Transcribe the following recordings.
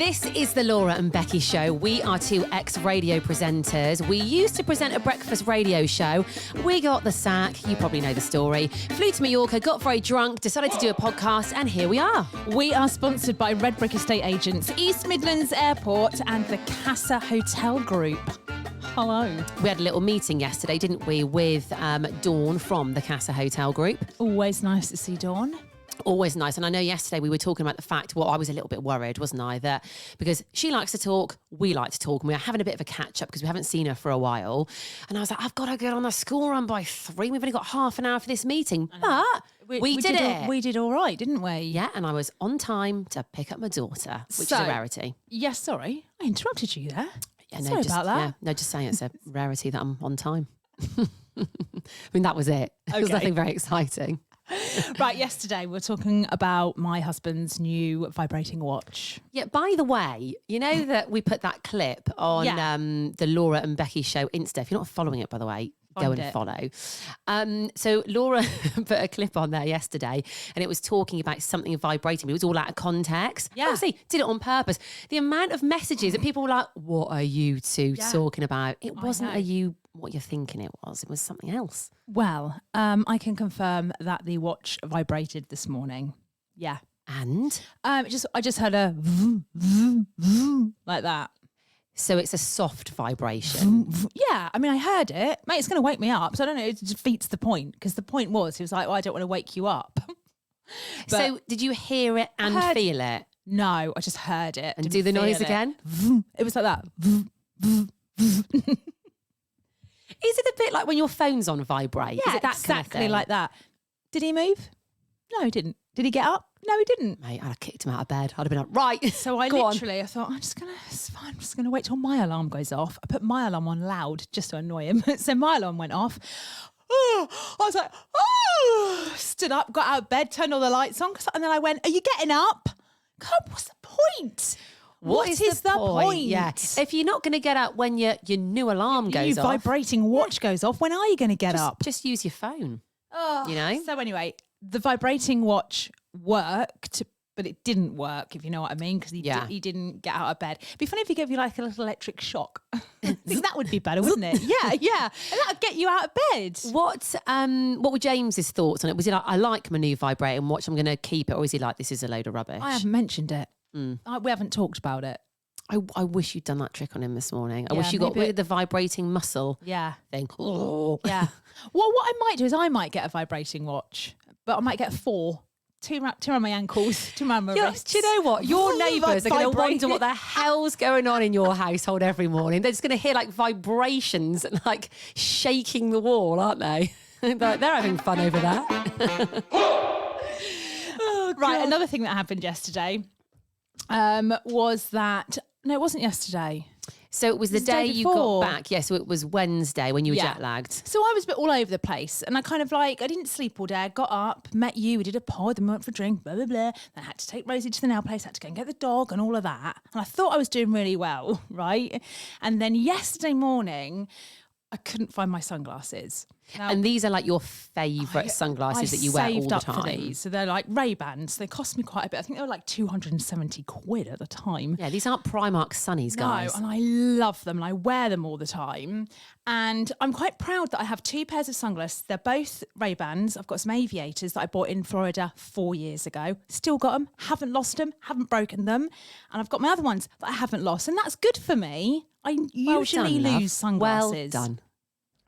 This is the Laura and Becky show. We are two ex-radio presenters. We used to present a breakfast radio show. We got the sack. You probably know the story. Flew to Mallorca, got very drunk, decided to do a podcast, and here we are. We are sponsored by Redbrik Estate Agents, East Midlands Airport, and the Casa Hotel Group. Hello. We had a little meeting yesterday, didn't we, with Dawn from the Casa Hotel Group. Always nice to see Dawn. Always nice. And I know yesterday we were talking about the fact, I was a little bit worried, wasn't I? That because she likes to talk, we like to talk, and we are having a bit of a catch up because we haven't seen her for a while. And I was like, I've got to get on the school run by 3. We've only got half an hour for this meeting. But we did it. We did all right, didn't we? Yeah, and I was on time to pick up my daughter, which is a rarity. Yes, sorry. I interrupted you there. Yeah, no, sorry about that. Yeah, no, just saying it's a rarity that I'm on time. I mean, that was it. It was nothing very exciting. Right, yesterday we were talking about my husband's new vibrating watch. Yeah, by the way, you know that we put that clip on the Laura and Becky show Insta. If you're not following it, by the way, go and follow. So Laura put a clip on there yesterday and it was talking about something vibrating. It was all out of context. Yeah. Obviously, did it on purpose. The amount of messages that people were like, what are you two talking about? It wasn't what you're thinking it was. It was something else. Well, I can confirm that the watch vibrated this morning. Yeah. And? I just heard a vroom, vroom, vroom, like that. So it's a soft vibration. Yeah, I mean, I heard it. Mate, it's going to wake me up. So I don't know, it defeats the point. Because the point was, he was like, I don't want to wake you up. So did you hear it and feel it? No, I just heard it. And do the noise again? It was like that. Is it a bit like when your phone's on vibrate? Yeah, is it that exactly kind of thing? like that. Did he move? No, he didn't. Did he get up? No, he didn't. Mate, I'd have kicked him out of bed. I'd have been like, right. So I thought, it's fine. I'm just going to wait till my alarm goes off. I put my alarm on loud just to annoy him. So my alarm went off. Oh, I was like, stood up, got out of bed, turned all the lights on. And then I went, are you getting up? God, what's the point? What is the point? Yeah. If you're not going to get up when your new alarm goes off. Your vibrating watch goes off, when are you going to get up? Just use your phone. Oh, you know? So anyway, the vibrating watch worked, but it didn't work, if you know what I mean, because he didn't get out of bed. It'd be funny if he gave you like a little electric shock. I think that would be better, wouldn't it? Yeah. And that would get you out of bed. What were James's thoughts on it? Was he like, I like my new vibrating watch, I'm going to keep it? Or is he like, this is a load of rubbish? I haven't mentioned it. We haven't talked about it. I wish you'd done that trick on him this morning. I wish you got rid of the vibrating muscle thing. Oh. Yeah. Well, what I might do is I might get a vibrating watch, but I might get 4. 2 around my ankles, 2 around my wrists. Do you know what? Your neighbours are going to wonder what the hell's going on in your household every morning. They're just going to hear like vibrations and like shaking the wall, aren't they? They're having fun over there. Right, another thing that happened yesterday was that... No, it wasn't yesterday. So it was the day you got back. Yeah, so it was Wednesday when you were jet lagged. So I was a bit all over the place. And I kind of I didn't sleep all day. I got up, met you, we did a pod, then we went for a drink, blah, blah, blah. Then I had to take Rosie to the nail place, had to go and get the dog and all of that. And I thought I was doing really well, right? And then yesterday morning, I couldn't find my sunglasses. Now, and these are like your favourite sunglasses that you wear all the time. I saved up for these. So they're like Ray-Bans. They cost me quite a bit. I think they were like 270 quid at the time. Yeah, these aren't Primark Sunnies, guys. No, and I love them and I wear them all the time. And I'm quite proud that I have 2 pairs of sunglasses. They're both Ray-Bans. I've got some aviators that I bought in Florida 4 years ago. Still got them, haven't lost them, haven't broken them. And I've got my other ones that I haven't lost. And that's good for me. I usually lose sunglasses. Well done.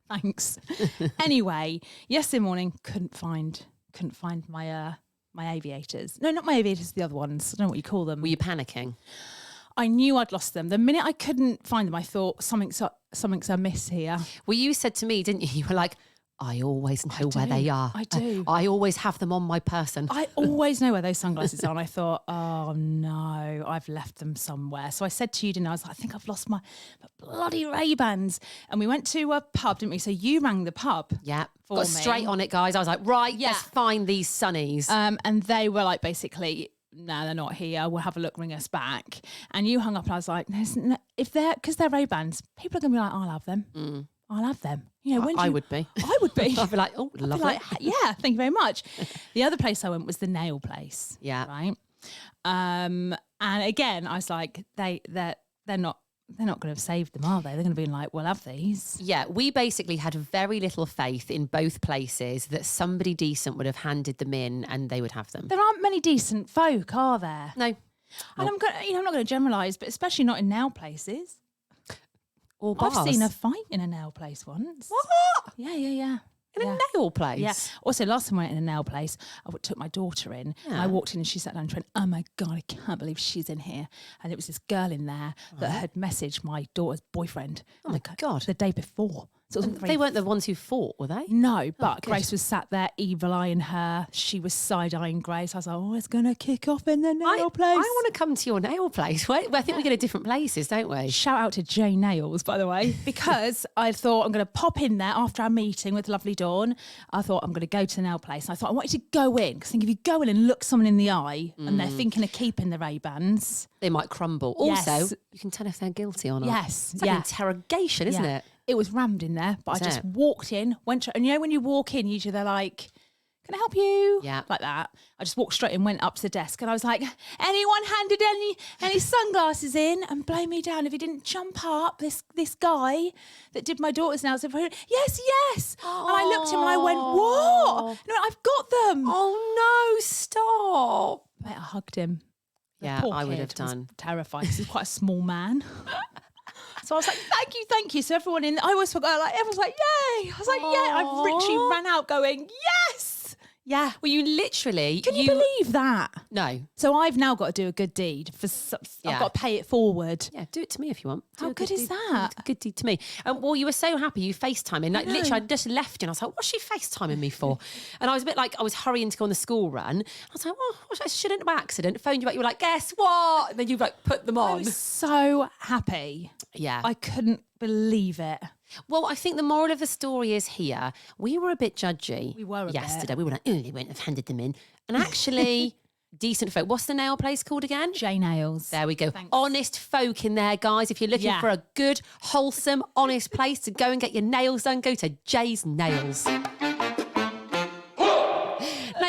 Thanks. Anyway, yesterday morning, couldn't find my aviators. No, not my aviators, the other ones. I don't know what you call them. Were you panicking? I knew I'd lost them. The minute I couldn't find them, I thought something's amiss here. Well, you said to me, didn't you? You were like, I always know where they are. I do. I always have them on my person. I always know where those sunglasses are. And I thought, oh no, I've left them somewhere. So I said to you, didn't I? I was like, I think I've lost my bloody Ray-Bans. And we went to a pub, didn't we? So you rang the pub. Yeah. Got straight on it, guys. I was like, right, let's find these sunnies. And they were like, basically, no, they're not here. We'll have a look, ring us back. And you hung up and I was like, because they're Ray-Bans, people are going to be like, I'll have them. I'll have them. You know, I would be. I would be. I'd be like, oh, love it. Yeah, thank you very much. The other place I went was the nail place. Yeah. Right. And again, I was like, they're not going to have saved them, are they? They're going to be like, we'll have these. Yeah, we basically had very little faith in both places that somebody decent would have handed them in and they would have them. There aren't many decent folk, are there? No. And I'm not going to generalise, but especially not in nail places. Or bars. I've seen a fight in a nail place once. What? Yeah. In a nail place? Yeah. Also, last time I went in a nail place, I took my daughter in. And I walked in and she sat down and went, oh my God, I can't believe she's in here. And it was this girl in there that had messaged my daughter's boyfriend. Oh my God. The day before. So they weren't the ones who fought, were they? No, but Grace was sat there, evil-eyeing her. She was side-eyeing Grace. I was like, oh, it's going to kick off in the nail place. I want to come to your nail place. I think we go to different places, don't we? Shout out to J Nails, by the way, because I thought I'm going to pop in there after our meeting with Lovely Dawn. I thought I'm going to go to the nail place. And I thought I want you to go in, because I think if you go in and look someone in the eye and they're thinking of keeping the Ray-Bans, they might crumble. Also, you can tell if they're guilty or not. Yes. It's like an interrogation, isn't it? It was rammed in there, but I just walked in, and you know when you walk in, usually they're like, can I help you? Yeah. Like that. I just walked straight in, went up to the desk, and I was like, anyone handed any sunglasses in? And blow me down if he didn't jump up, this guy that did my daughter's nails. Said, yes. Oh. And I looked at him and I went, what? No, I've got them. Oh no, stop. Mate, I hugged him. Yeah, I would have done. Terrified, because he's quite a small man. So I was like, thank you. So everyone I always forgot, everyone's like, yay. I was like, yeah. I literally ran out going, yes. Yeah. Well, you literally... Can you believe that? No. So I've now got to do a good deed. I've got to pay it forward. Yeah, do it to me if you want. How good is that? A good deed to me. Well, you were so happy you FaceTiming. Like, literally, I just left you and I was like, what's she FaceTiming me for? And I was a bit like, I was hurrying to go on the school run. I was like, oh, I shouldn't by accident. Phoned you back. You were like, guess what? And then you put them on. I was so happy. Yeah. I couldn't believe it. Well, I think the moral of the story is here. We were a bit judgy. We were yesterday. We were like, oh, they wouldn't have handed them in. And actually, decent folk. What's the nail place called again? J Nails. There we go. Thanks. Honest folk in there, guys. If you're looking for a good, wholesome, honest place to go and get your nails done, go to J's Nails.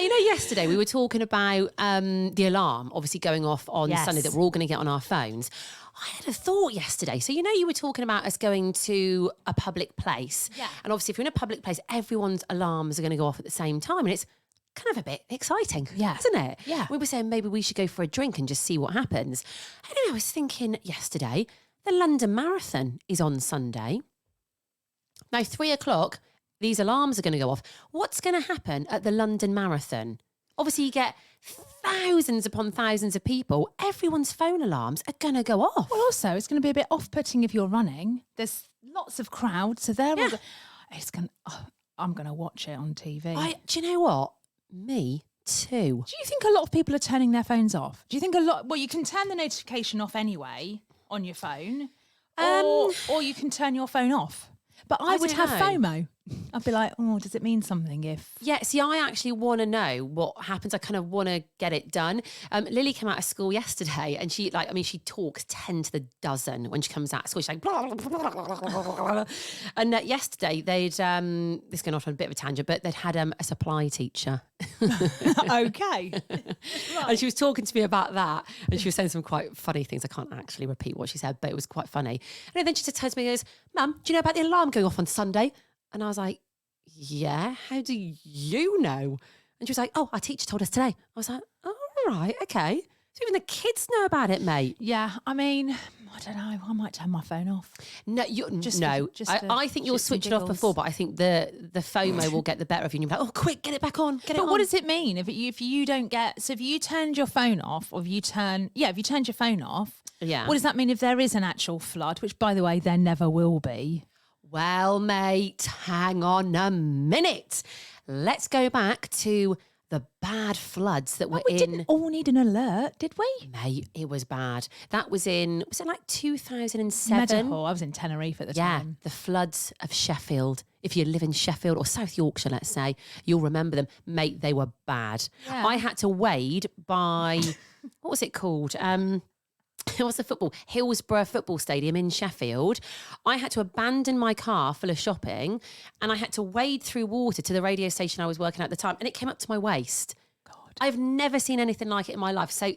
Now, yesterday we were talking about the alarm obviously going off on Sunday that we're all going to get on our phones. I had a thought yesterday. So, you were talking about us going to a public place. Yeah. And obviously, if you're in a public place, everyone's alarms are going to go off at the same time. And it's kind of a bit exciting, isn't it? Yeah. We were saying maybe we should go for a drink and just see what happens. Anyway, I was thinking yesterday, the London Marathon is on Sunday. Now, 3:00, these alarms are going to go off. What's going to happen at the London Marathon? Obviously, you get thousands upon thousands of people. Everyone's phone alarms are going to go off. Well, also, it's going to be a bit off-putting if you're running. There's lots of crowds, so they're all... I'm going to watch it on TV. Do you know what? Me too. Do you think a lot of people are turning their phones off? Do you think a lot... Well, you can turn the notification off anyway on your phone, or you can turn your phone off. But I would have FOMO. I'd be like, oh, does it mean something if... Yeah, see, I actually want to know what happens. I kind of want to get it done. Lily came out of school yesterday and she talks 10 to the dozen when she comes out of school. She's like, blah, blah, blah, blah, blah. And yesterday they'd, this is going off on a bit of a tangent, but they'd had a supply teacher. Okay. Right. And she was talking to me about that. And she was saying some quite funny things. I can't actually repeat what she said, but it was quite funny. And then she just turns to me and goes, Mum, do you know about the alarm going off on Sunday? And I was like, yeah, how do you know? And she was like, oh, our teacher told us today. I was like, oh, right, okay. So even the kids know about it, mate. Yeah, I mean, I don't know. I might turn my phone off. No, I think you'll switch it off before, but I think the FOMO will get the better of you. And you'll be like, oh, quick, get it back on, get it on. But what does it mean if you don't get... So if you turned your phone off, or if you turned your phone off, what does that mean if there is an actual flood, which, by the way, there never will be? Well, mate, hang on a minute. Let's go back to the bad floods that were in... We didn't all need an alert, did we? Mate, it was bad. That was in, was it like 2007? I was in Tenerife at the time. Yeah, the floods of Sheffield. If you live in Sheffield or South Yorkshire, let's say, you'll remember them. Mate, they were bad. Yeah. I had to wade by, what was it called? What's the Hillsborough Football Stadium in Sheffield. I had to abandon my car full of shopping and I had to wade through water to the radio station I was working at the time, and it came up to my waist. God. I've never seen anything like it in my life. So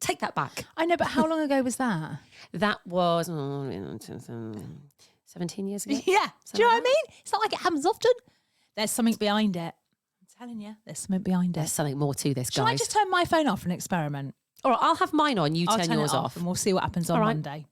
Take that back. I know, but how long ago was that? That was 17 years ago. Yeah. Do you know what I mean? It's not like it happens often. There's something behind it. I'm telling you, there's something behind There's it. something more to this, guys. Shall I just turn my phone off for an experiment? All right, I'll have mine on. You turn yours off. And we'll see what happens on right. Monday.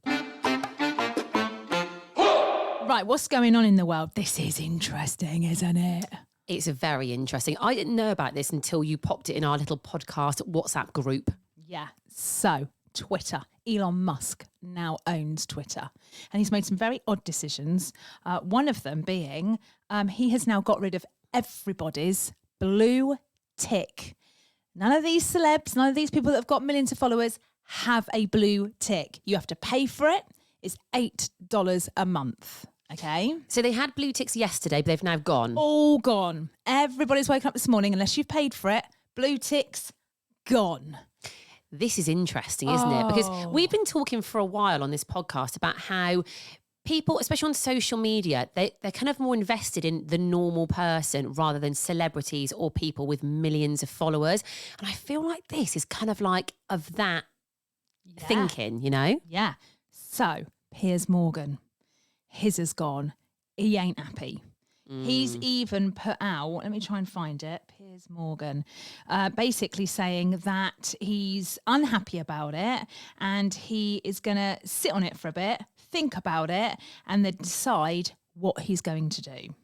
Right, what's going on in the world? This is interesting, isn't it? It's very interesting. I didn't know about this until you popped it in our little podcast WhatsApp group. Yeah. So, Twitter. Elon Musk now owns Twitter. And he's made some very odd decisions. One of them being he has now got rid of everybody's blue tick. None of these celebs, none of these people that have got millions of followers have a blue tick. You have to pay for it. It's $8 a month. Okay. So they had blue ticks yesterday, but they've now gone. All gone. Everybody's woken up this morning, unless you've paid for it, blue ticks gone. This is interesting, isn't it? Because we've been talking for a while on this podcast about how people, especially on social media, they're kind of more invested in the normal person rather than celebrities or people with millions of followers. And I feel like this is kind of like of that thinking, you know? Yeah. So, Piers Morgan, his is gone. He ain't happy. He's even put out, let me try and find it, Piers Morgan, basically saying that he's unhappy about it and he is going to sit on it for a bit, think about it, and then decide what he's going to do.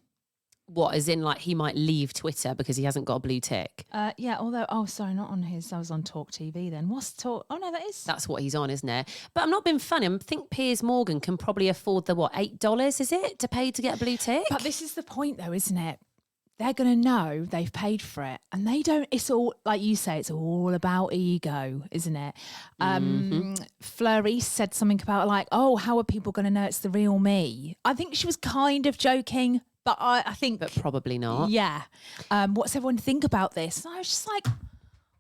What, as in like he might leave Twitter because he hasn't got a blue tick? Yeah, although, sorry, not on his, I was on Talk TV then. What's Talk? Oh, no, that is. That's what he's on, isn't it? But I'm not being funny. I think Piers Morgan can probably afford the, $8, is it, to pay to get a blue tick? But this is the point though, isn't it? They're going to know they've paid for it. And they don't, it's all, like you say, it's all about ego, isn't it? Fleur said something about like, oh, how are people going to know it's the real me? I think she was kind of joking. But I think... But probably not. Yeah. What's everyone think about this? And I was just like,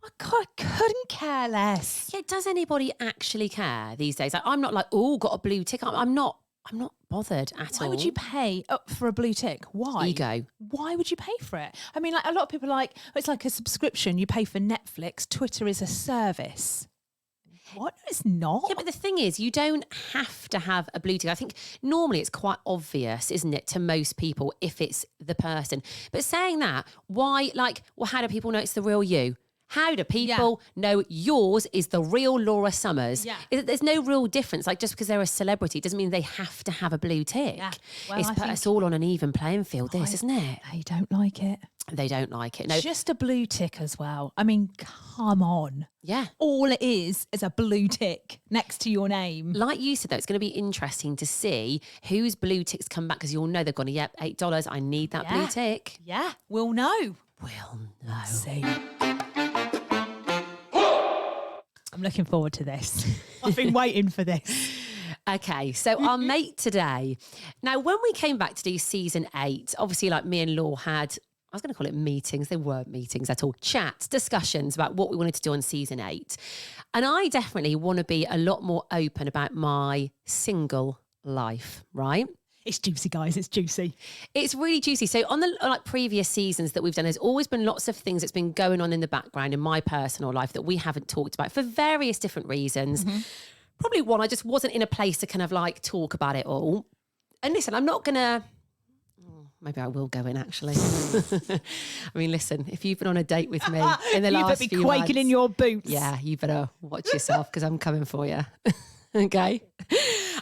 I couldn't care less. Yeah, does anybody actually care these days? Like, I'm not like, oh, got a blue tick. I'm not bothered at all. Why would you pay up for a blue tick? Why? Ego. Why would you pay for it? I mean, like a lot of people are like, oh, it's like a subscription. You pay for Netflix. Twitter is a service. What? No, it's not. Yeah, but the thing is, you don't have to have a blue tick. I think normally it's quite obvious, isn't it, to most people if it's the person. But saying that, why, like, well, how do people know it's the real you? How do people know yours is the real Laura Summers? Yeah. There's no real difference. Like, just because they're a celebrity doesn't mean they have to have a blue tick. Yeah. Well, it's put us all on an even playing field, isn't it? They don't like it. They don't like it. No. Just a blue tick as well. I mean, come on. Yeah. All it is a blue tick next to your name. Like you said, though, it's going to be interesting to see whose blue ticks come back because you'll know they're going to, yep, $8. I need that blue tick. Yeah, we'll know. We'll know. See. I'm looking forward to this. I've been waiting for this. Okay, so our mate today. Now, when we came back to do season 8, obviously, like me and Law had, I was going to call it meetings. They weren't meetings at all. Chats, discussions about what we wanted to do on season 8. And I definitely want to be a lot more open about my single life, right? It's juicy, guys. It's juicy. It's really juicy. So on the like previous seasons that we've done, there's always been lots of things that's been going on in the background in my personal life that we haven't talked about for various different reasons. Probably one, I just wasn't in a place to kind of like talk about it all. And listen, I'm not going to... Maybe I will go in, actually. I mean, listen, if you've been on a date with me in the last few months... You better be quaking in your boots. Yeah, you better watch yourself because I'm coming for you. Okay?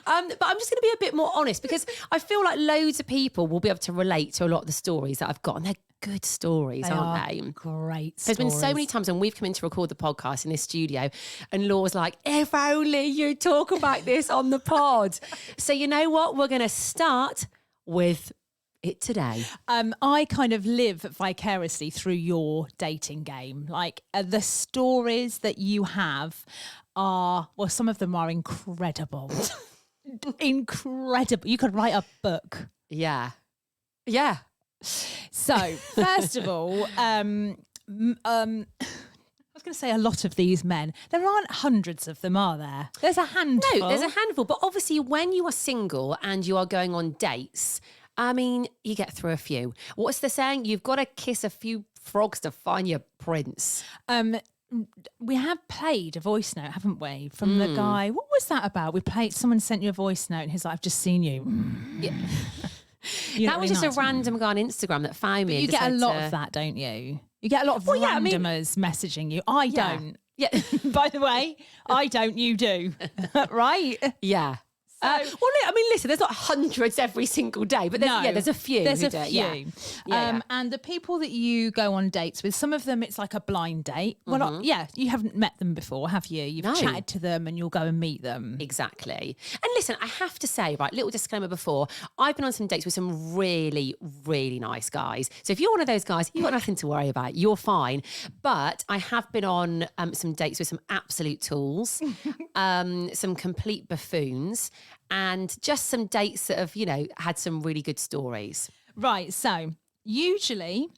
But I'm just going to be a bit more honest because I feel like loads of people will be able to relate to a lot of the stories that I've got. And they're good stories, aren't they? Great stories. There's been so many times when we've come in to record the podcast in this studio and Laura's like, if only you talk about this on the pod. So you know what? We're going to start with it today. I kind of live vicariously through your dating game. Like the stories that you have are, well, some of them are incredible. Incredible. You could write a book. Yeah. Yeah. So, first of all, I was going to say a lot of these men. There aren't hundreds of them, are there? There's a handful. No, there's a handful. But obviously, when you are single and you are going on dates, I mean, you get through a few. What's the saying? You've got to kiss a few frogs to find your prince. we have played a voice note, haven't we, from the guy? What was that about? Someone sent you a voice note and he's like, I've just seen you. Yeah. That was just a random guy on Instagram that found me. But you get a lot of that, don't you? You get a lot of randomers messaging you. I don't. Yeah. By the way, I don't, you do. Right? Yeah. Well, I mean, listen, there's not hundreds every single day, but there's a few. There's a few. Yeah. And the people that you go on dates with, some of them it's like a blind date. Well, you haven't met them before, have you? You've chatted to them and you'll go and meet them. Exactly. And listen, I have to say, right, little disclaimer before, I've been on some dates with some really, really nice guys. So if you're one of those guys, you've got nothing to worry about. You're fine. But I have been on some dates with some absolute tools, some complete buffoons, and just some dates that have, had some really good stories. Right. So usually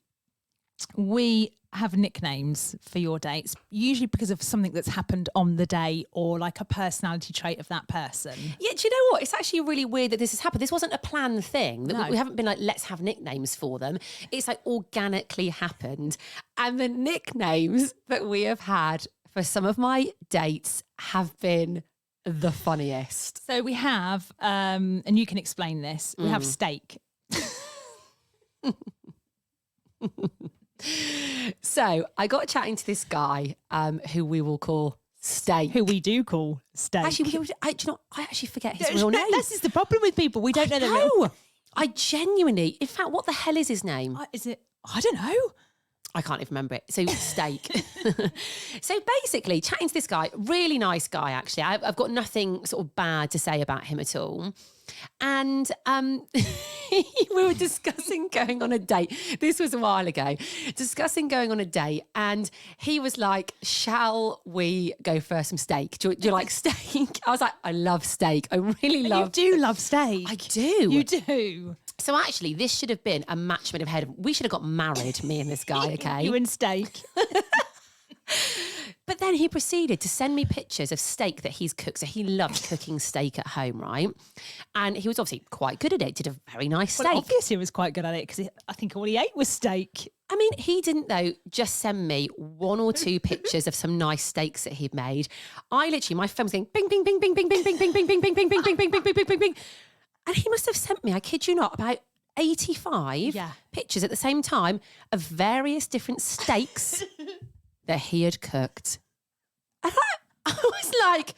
we have nicknames for your dates, usually because of something that's happened on the day or like a personality trait of that person. Yeah, do you know what? It's actually really weird that this has happened. This wasn't a planned thing. We haven't been like, let's have nicknames for them. It's like organically happened. And the nicknames that we have had for some of my dates have been the funniest. So we have, and you can explain this, we have steak. So I got chatting to this guy who we will call Steak. Who we do call Steak. Actually, I actually forget his real name. This is the problem with people. We don't know their real. I genuinely, in fact, what the hell is his name? Is it? I don't know. I can't even remember it. So Steak. So basically, chatting to this guy, really nice guy, actually. I've got nothing sort of bad to say about him at all. And we were discussing going on a date. This was a while ago. Discussing going on a date. And he was like, shall we go for some steak? Do you like steak? I was like, I love steak. I really love. You do love steak. I do. You do. So actually, this should have been a match made of head. We should have got married, me and this guy, okay? You and Steak. But then he proceeded to send me pictures of steak that he's cooked. So he loved cooking steak at home, right? And he was obviously quite good at it, did a very nice steak. Well, obviously he was quite good at it because I think all he ate was steak. I mean, he didn't, though, just send me one or two pictures of some nice steaks that he'd made. I literally, my phone was going bing, bing, bing, bing, bing, bing, bing, bing, bing, bing, bing, bing, bing, bing, bing, bing, bing, bing, bing. And he must have sent me, I kid you not, about 85 pictures at the same time of various different steaks that he had cooked. And I was like,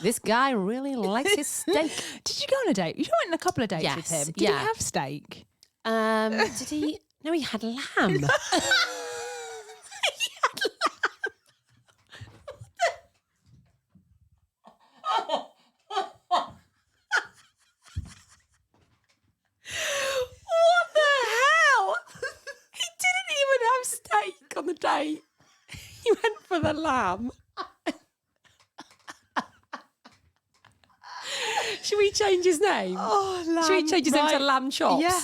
this guy really likes his steak. Did you go on a date? You went on a couple of dates with him. Did he have steak? Did he? No, he had lamb. He had lamb. What the hell? He didn't even have steak on the date. He went for the lamb. Should we change his name? Oh, lamb. Should we change his name to Lamb Chops? Yeah.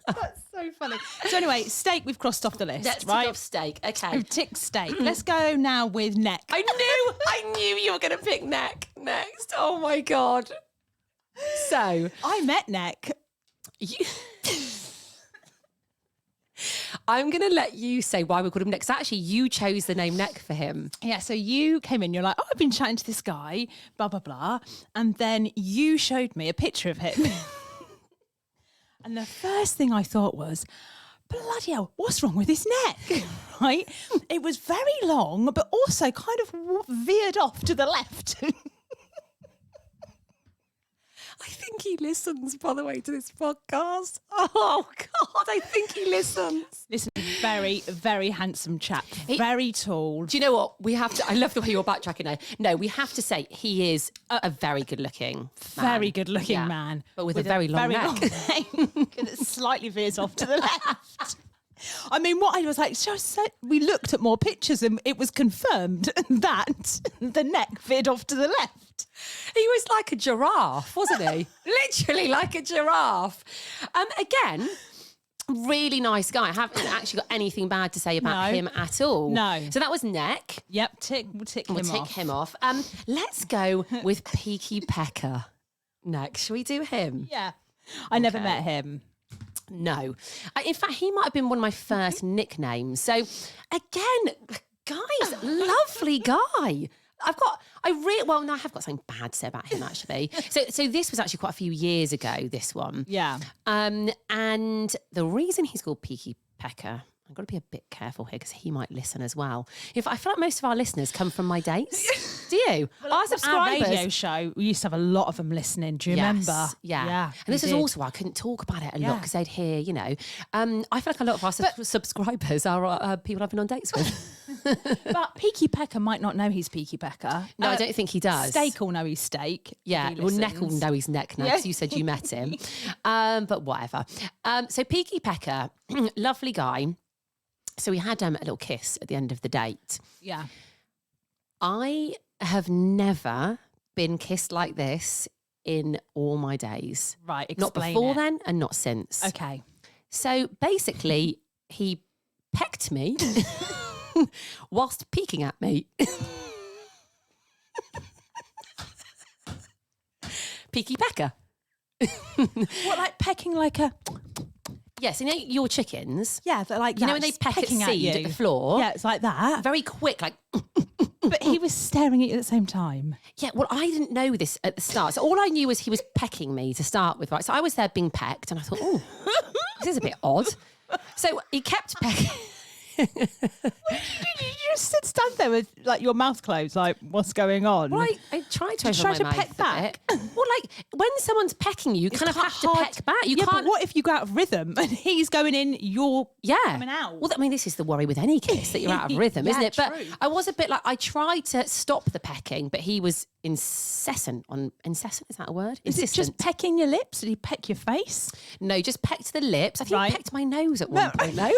That's so funny. So anyway, steak we've crossed off the list, Let's right? tick off steak. Okay. We've ticked steak. Let's go now with neck. I knew you were going to pick neck next. Oh my God. So I met Neck. I'm going to let you say why we called him Neck. 'Cause actually, you chose the name Neck for him. Yeah, so you came in, you're like, oh, I've been chatting to this guy, blah, blah, blah. And then you showed me a picture of him. And the first thing I thought was, bloody hell, what's wrong with his neck? Right? It was very long, but also kind of veered off to the left. I think he listens, by the way, to this podcast. Oh, God, I think he listens. Listen, very, very handsome chap. Very tall. Do you know what? We have to, I love the way you're backtracking now. No, we have to say he is a very good-looking man. Very good-looking man. But with a very long neck. And it slightly veers off to the left. I mean, what I was like, we looked at more pictures and it was confirmed that the neck veered off to the left. He was like a giraffe, wasn't he? Literally like a giraffe. Again, really nice guy. I haven't actually got anything bad to say about him at all. No. So that was Neck. Yep, we'll tick him off. Let's go with Peaky Pecker. Next, shall we do him? Yeah. I never met him. No. In fact, he might have been one of my first nicknames. So, again, Guys, lovely guy. I have got something bad to say about him actually. So this was actually quite a few years ago, this one. Yeah. And the reason he's called Peaky Pecker, I've got to be a bit careful here because he might listen as well. I feel like most of our listeners come from my dates. Do you? Well, our subscribers. Our radio show, we used to have a lot of them listening. Do you remember? Yeah. And this is also why I couldn't talk about it a lot because they'd hear, I feel like a lot of our subscribers are people I've been on dates with. But Peaky Pecker might not know he's Peaky Pecker. No, I don't think he does. Steak will know he's Steak. Yeah, well, Neck will know he's Neck now because you said you met him. But whatever. So Peaky Pecker, lovely guy. So we had a little kiss at the end of the date. Yeah. I have never been kissed like this in all my days. Right, not before then and not since. Okay. So basically, he pecked me whilst peeking at me. Peaky Pecker. What, like pecking like a... Yes, your chickens. Yeah, they're like when they peck at seed at the floor. Yeah, it's like that. Very quick, like. But he was staring at you at the same time. Yeah, well, I didn't know this at the start. So all I knew was he was pecking me to start with, right? So I was there being pecked, and I thought, oh, this is a bit odd. So he kept pecking. You just stand there with like your mouth closed, like what's going on? Well, I tried to open my mouth peck back. Well, like when someone's pecking you, you kind of have to peck back. You can't. But what if you go out of rhythm and he's going in, you're coming out? Well, I mean, this is the worry with any kiss that you're out of rhythm, isn't it? True. But I was a bit like I tried to stop the pecking, but he was incessant. Is that a word? Is it just pecking your lips? Did he peck your face? No, just pecked the lips. I think he pecked my nose at one point. No.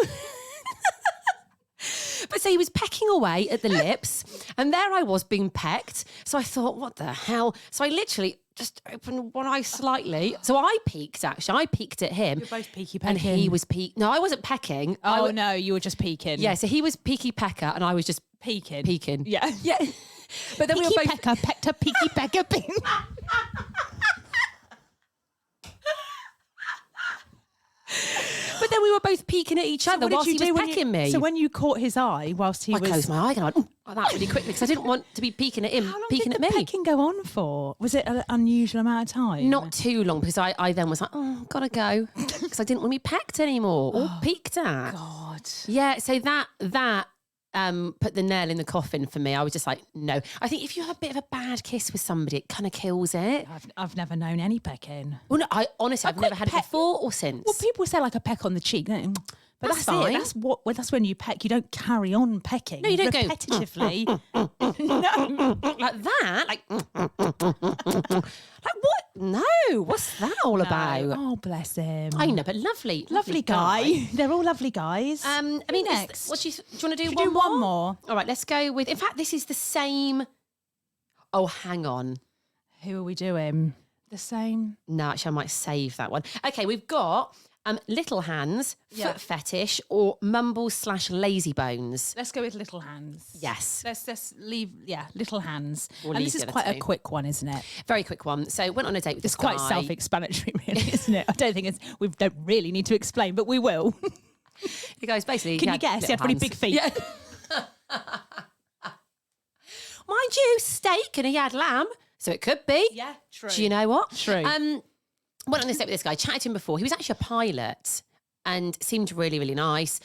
But so he was pecking away at the lips and there I was being pecked. So I thought, what the hell? So I literally just opened one eye slightly. So I peeked, actually. I peeked at him. You're both peaky pecking. And he was No, I wasn't pecking. No, you were just peeking. Yeah, so he was Peaky Pecker and I was just peeking. Yeah. Yeah. But then Peaky Pecker pecked a Peaky Pecker ping. But then we were both peeking at each other whilst he was pecking me. So when you caught his eye whilst he was... I closed my eye and I went, like that really quickly because I didn't want to be peeking at him, peeking at me. How long did the pecking go on for? Was it an unusual amount of time? Not too long because I then was like, oh, gotta go because I didn't want to be pecked anymore or peeked at. God. Yeah, so that put the nail in the coffin for me. I was just like, no. I think if you have a bit of a bad kiss with somebody, it kind of kills it. I've never known any pecking. Well, no, I've never had it before or since. Well, people say like a peck on the cheek, don't they? But that's fine. It. That's when you peck. You don't carry on pecking. No, you don't repetitively. go no, like that. Like what? No, what's that all about? Oh, bless him. I know, but lovely guy. They're all lovely guys. I mean, next, do you want to do one more? All right, let's go with. In fact, this is the same. Oh, hang on. Who are we doing? The same? No, actually, I might save that one. Okay, we've got little hands, foot fetish, or mumbles/lazy bones. Let's go with little hands. Yes. Let's leave. Yeah, little hands. We'll and this is quite a quick one, isn't it? Very quick one. So went on a date with this guy. It's quite self-explanatory, really, isn't it? I don't think we don't really need to explain, but we will. You guys basically. Can you guess? He had really big feet. Yeah. Mind you, steak and he had lamb, so it could be. Yeah, true. Do you know what? True. Went on a date with this guy, chatted to him before. He was actually a pilot and seemed really, really nice.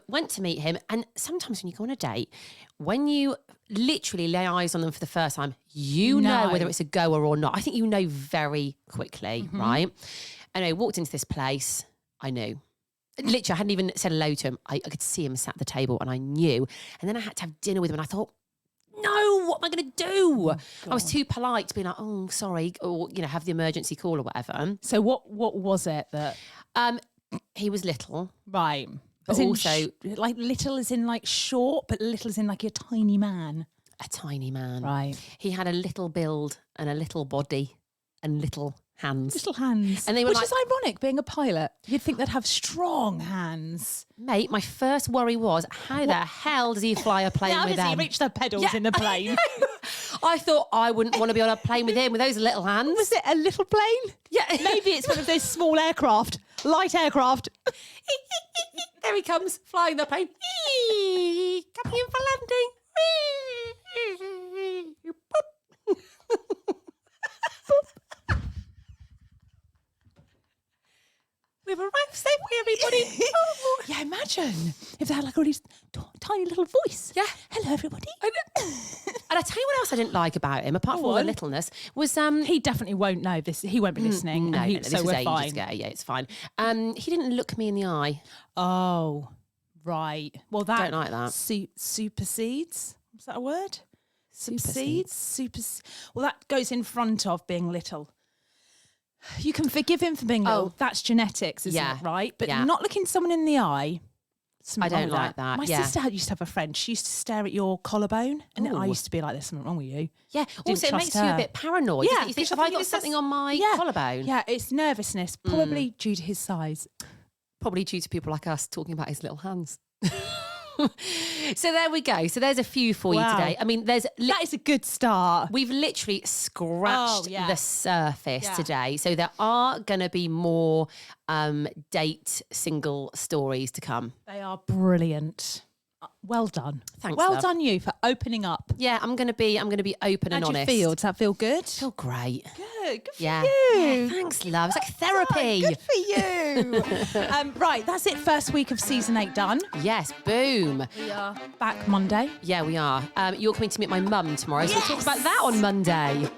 Went to meet him. And sometimes when you go on a date, when you literally lay eyes on them for the first time, you know whether it's a goer or not. I think you know very quickly, right? And I walked into this place, I knew. Literally, I hadn't even said hello to him. I could see him sat at the table and I knew. And then I had to have dinner with him and I thought, no, what am I going to do? I was too polite to be like, oh, sorry, or, have the emergency call or whatever. So what was it that... he was little. Right. But also... like little as in like short, but little as in like a tiny man. A tiny man. Right. He had a little build and a little body and little hands. Little hands. And they were Which is ironic, being a pilot. You'd think they'd have strong hands. Mate, my first worry was, how the hell does he fly a plane with them? How does he reach the pedals in the plane? I thought I wouldn't want to be on a plane with him with those little hands. Was it a little plane? Yeah. Maybe it's one of those small aircraft, light aircraft. There he comes, flying the plane. Coming in for landing. everybody. Yeah, imagine if they had like all these tiny little voice. Yeah. Hello, everybody. And I tell you what else I didn't like about him, apart from all the littleness, was he definitely won't know this. He won't be listening. No, this is we're ages fine. ago. Yeah, it's fine. He didn't look me in the eye. Oh, right. Well, that Don't like that. Supersedes. Is that a word? Supersedes. Well, that goes in front of being little. You can forgive him for being little. That's genetics, isn't it? Right? But not looking someone in the eye. I don't like that. My sister used to have a friend. She used to stare at your collarbone, and I used to be like, "There's something wrong with you." Yeah. Also, it makes you a bit paranoid. Yeah. You think, have I got something on my collarbone? Yeah, it's nervousness, probably due to his size. Probably due to people like us talking about his little hands. So there we go. So there's a few for you today. I mean, that is a good start. We've literally scratched the surface today. So there are going to be more date single stories to come. They are brilliant. Well done. Thanks. Well done you for opening up. Yeah, I'm gonna be open and honest. How do you feel? Does that feel good? I feel great. Good for you. Yeah, thanks, love. It's like therapy. Good for you. Right, that's it. First week of season 8 done. Yes, boom. We are back Monday. Yeah, we are. You're coming to meet my mum tomorrow, so we'll talk about that on Monday.